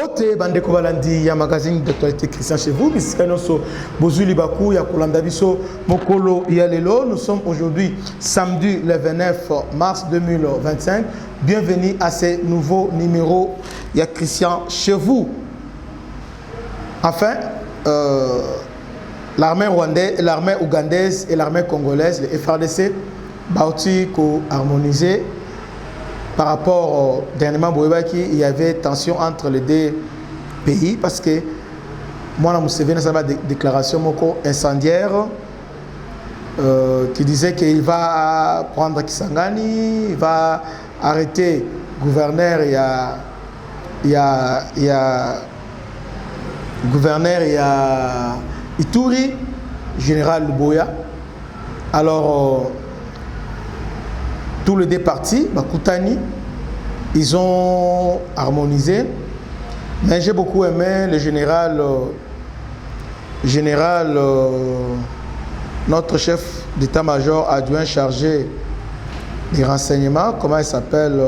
Mbote bandeko balandi ya magazine d'actualité Christian chez vous bisikanoso bozuli baku ya kolanda biso mokolo ya lelo. Nous sommes aujourd'hui samedi le 29 mars 2025. Bienvenue à ce nouveau numéro ya Christian chez vous. Enfin l'armée rwandaise, l'armée ougandaise et l'armée congolaise, les FARDC bauti ko harmoniser. Par rapport dernièrement, il y avait tension entre les deux pays parce que moi, je me souviens de cette déclaration incendiaire qui disait qu'il va prendre Kisangani, il va arrêter le gouverneur, Ituri, général Luboya. Alors, tous les deux partis, Bakutani, ils ont harmonisé. Mais j'ai beaucoup aimé le général, notre chef d'état-major adjoint chargé des renseignements, comment il s'appelle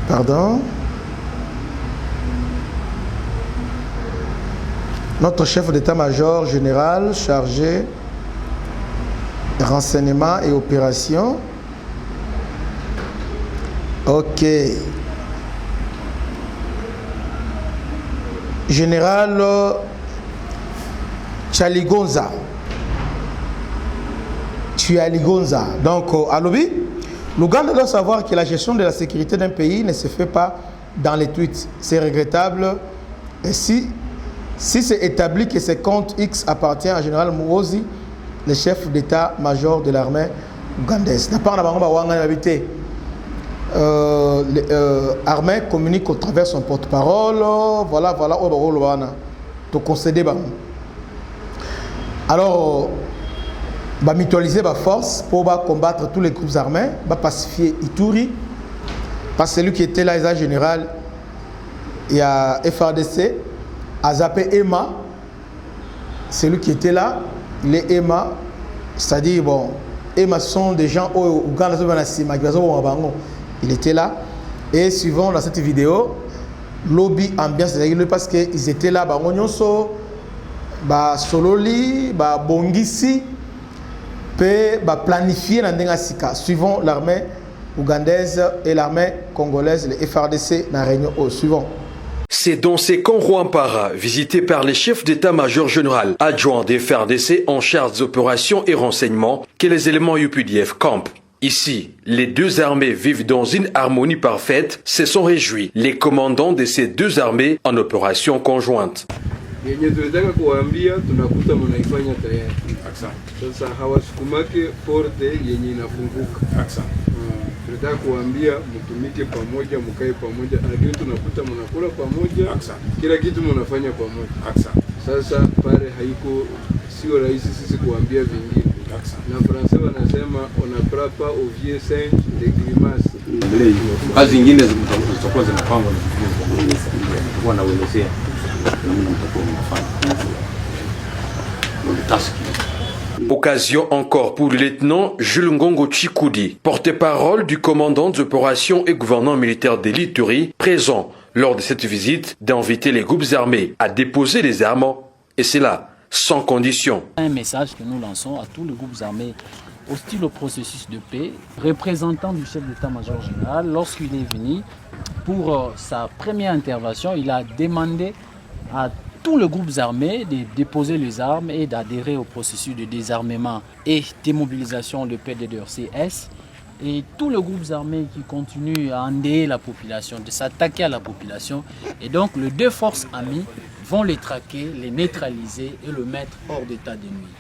pardon. Notre chef d'état-major général chargé de renseignements et opérations. Ok. Général Chaligonza. Donc, à l'objet, l'Ouganda doit savoir que la gestion de la sécurité d'un pays ne se fait pas dans les tweets. C'est regrettable. Et si c'est établi que ce compte X appartient à général Muhoozi, le chef d'état-major de l'armée ougandaise. L'armée communique au travers son porte-parole. Voilà. Alors, va mutualiser ma force pour combattre tous les groupes armés, va pacifier Ituri. Parce que celui qui était là, il général, il y a FARDC. Azapé Emma, celui qui était là, il est Emma, c'est-à-dire, bon, Emma sont des gens au Ouganda, il était là, et suivant dans cette vidéo, lobby ambiance, c'est-à-dire parce qu'ils étaient là, Bangonyoso, Sololi, Bongisi, peut planifier dans Nengasika, suivant l'armée ougandaise et l'armée congolaise, les FARDC, dans la réunion au suivant. C'est dans ces camps Rwampara, visités par les chefs d'état-major général adjoints des FARDC en charge des opérations et renseignements, que les éléments UPDF campent. Ici, les deux armées vivent dans une harmonie parfaite, se sont réjouis les commandants de ces deux armées en opération conjointe. Tunataka kuambia mtumike pamoja, mkae pamoja, lakini tunakuta mnakula pamoja, kila kitu mnafanya pamoja. Sasa pale haiko, sio rahisi sisi kuambia vingine. Na Fransai wanasema on a prapa ovier saint de grimace. Kazi nyingine zitakuwa zinapangwa na kwa naelezea namna mtakuwa mnafanya. Task. Occasion encore pour le lieutenant Jules Ngongo Chikoudi, porte-parole du commandant des opérations et gouverneur militaire de l'Ituri, présent lors de cette visite, d'inviter les groupes armés à déposer les armes, et c'est là, sans condition. Un message que nous lançons à tous les groupes armés hostiles au processus de paix, représentant du chef d'état-major général, lorsqu'il est venu pour sa première intervention, il a demandé à tous les groupes armés de déposer les armes et d'adhérer au processus de désarmement et démobilisation de PDDRCS. Et tous les groupes armés qui continuent à endeuiller la population, de s'attaquer à la population. Et donc les deux forces amies vont les traquer, les neutraliser et le mettre hors d'état de nuire.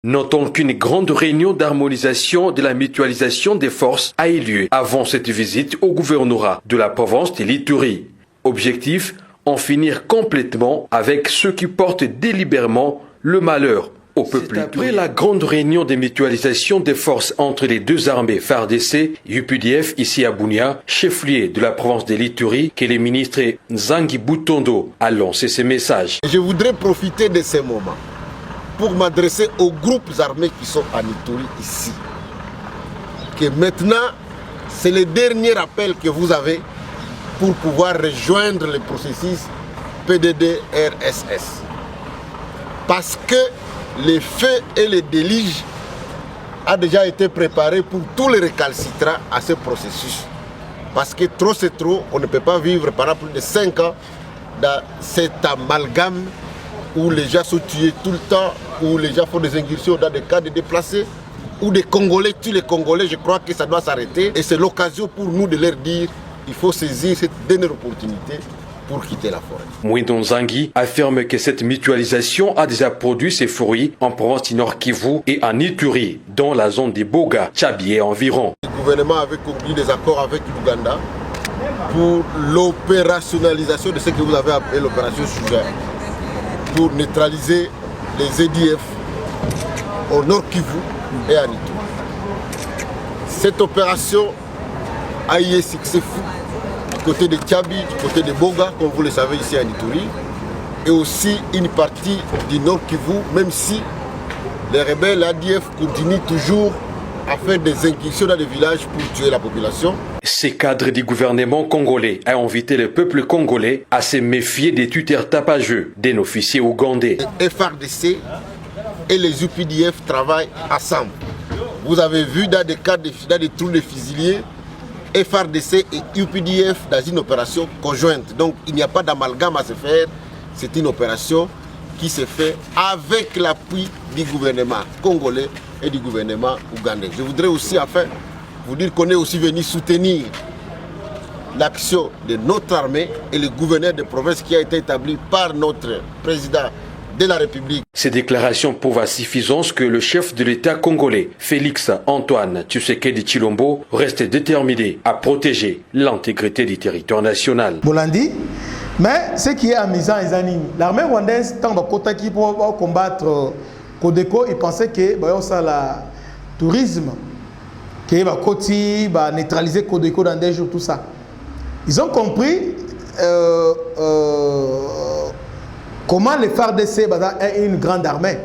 Notons qu'une grande réunion d'harmonisation de la mutualisation des forces a eu lieu avant cette visite au gouvernorat de la province de l'Ituri. Objectif, en finir complètement avec ceux qui portent délibérément le malheur au peuple. Après la grande réunion de mutualisation des forces entre les deux armées FARDC et UPDF ici à Bunia, chef-lieu de la province de l'Ituri, que le ministre Nzangi Butondo a lancé ce message. Je voudrais profiter de ce moment pour m'adresser aux groupes armés qui sont en Ituri ici. que maintenant, c'est le dernier appel que vous avez pour pouvoir rejoindre le processus PDD-RSS. Parce que les feux et les déluges a déjà été préparé pour tous les récalcitrants à ce processus. Parce que trop c'est trop, on ne peut pas vivre pendant plus de 5 ans dans cet amalgame où les gens sont tués tout le temps, où les gens font des incursions dans des cas de déplacés, où des Congolais tuent les Congolais. Je crois que ça doit s'arrêter. Et c'est l'occasion pour nous de leur dire qu'il faut saisir cette dernière opportunité pour quitter la forêt. Mwindo Nzangi affirme que cette mutualisation a déjà produit ses fruits en province du Nord Kivu et en Ituri, dans la zone des Boga, Tchabi et environ. Le gouvernement avait conclu des accords avec l'Ouganda pour l'opérationnalisation de ce que vous avez appelé l'opération Sugar, pour neutraliser les EDF au Nord Kivu et en Ituri. Cette opération a eu un succès fou du côté de Tchabi, du côté de Boga, comme vous le savez ici en Ituri, et aussi une partie du Nord Kivu, même si les rebelles ADF continuent toujours à faire des incursions dans les villages pour tuer la population. Ces cadres du gouvernement congolais ont invité le peuple congolais à se méfier des tuteurs tapageux d'un officier ougandais. Les FARDC et les UPDF travaillent ensemble. Vous avez vu dans des cas dans des trous de fusiliers, FARDC et UPDF dans une opération conjointe. Donc il n'y a pas d'amalgame à se faire. C'est une opération qui se fait avec l'appui du gouvernement congolais et du gouvernement ougandais. Je voudrais aussi enfin vous dire qu'on est aussi venu soutenir l'action de notre armée et le gouverneur de province qui a été établi par notre président de la République. Ces déclarations prouvent à suffisance que le chef de l'État congolais, Félix Antoine Tshisekedi Tshilombo, reste déterminé à protéger l'intégrité du territoire national. Bolandi, mais ce qui est amusant, l'armée rwandaise, tant que pour combattre Codeco, ils pensaient que ça la tourisme, que Koti va neutraliser Codeco dans des jours, tout ça. Ils ont compris comment les FARDC est une grande armée.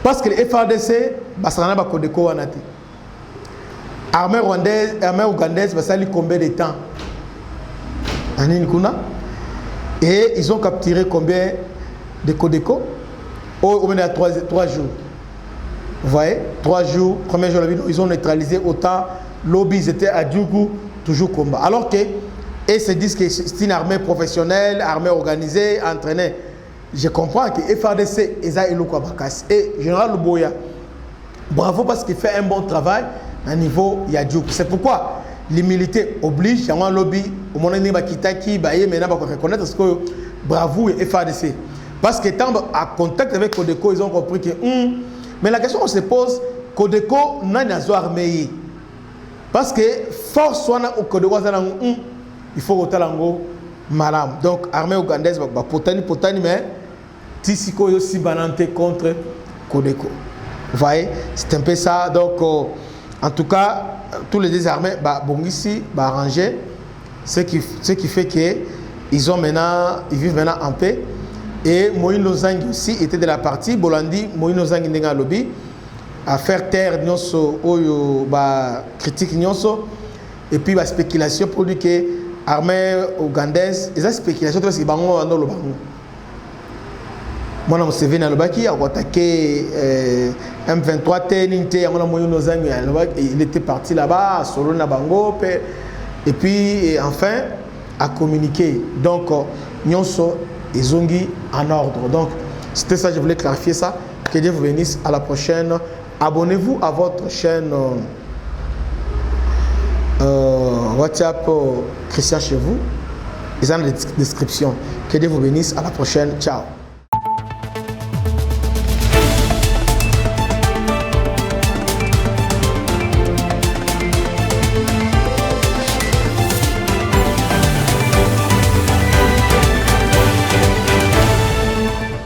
Parce que les FARDC, ça n'a pas Codeco. Armée rwandaise, armée ougandaise, ça lui combien de temps? Et ils ont capturé combien de Codeco? Au moins 3 jours. Vous voyez, 3 jours, premier jour, ils ont neutralisé autant. Lobby, ils étaient à Djougou, toujours combat. Alors que, et se disent que c'est une armée professionnelle, armée organisée, entraînée. Je comprends que FARDC, Eza Eloko Bakas et Général Luboya, bravo parce qu'il fait un bon travail à niveau Yadjouk. C'est pourquoi l'humilité oblige, il y a un lobby, au moment où il y a Kitaki, maintenant on va reconnaître ce que bravo et FARDC. Parce que tant à contact avec Codeco, ils ont compris que mais la question qu'on se pose, Codeco n'a pas armé. Parce que force soit au Codeco, il faut que l'ango malam. Donc armée ougandaise va potani mais tisiko aussi banante contre Codeco. Vous voyez, c'est un peu ça. Donc en tout cas, tous les deux armées bon ici arrangé, ce qui fait que ils vivent maintenant en paix. Et Moïno Zangi aussi était de la partie Bolandi, Moïno Zangi n'est pas lobby à faire taire nyonso oyo critique nyonso et puis spéculation pour dire que armée ougandaise et ça spéculation parce que bango dans le bango. Moi na Museveni alobaki a attaqué M23 TNT on a Moïno Zangi il était parti là-bas solo na bango et puis enfin à communiquer. Donc nyonso et Zongi en ordre. Donc, c'était ça, je voulais clarifier ça. Que Dieu vous bénisse. À la prochaine. Abonnez-vous à votre chaîne WhatsApp Christian chez vous. Ils ont la description. Que Dieu vous bénisse. À la prochaine. Ciao.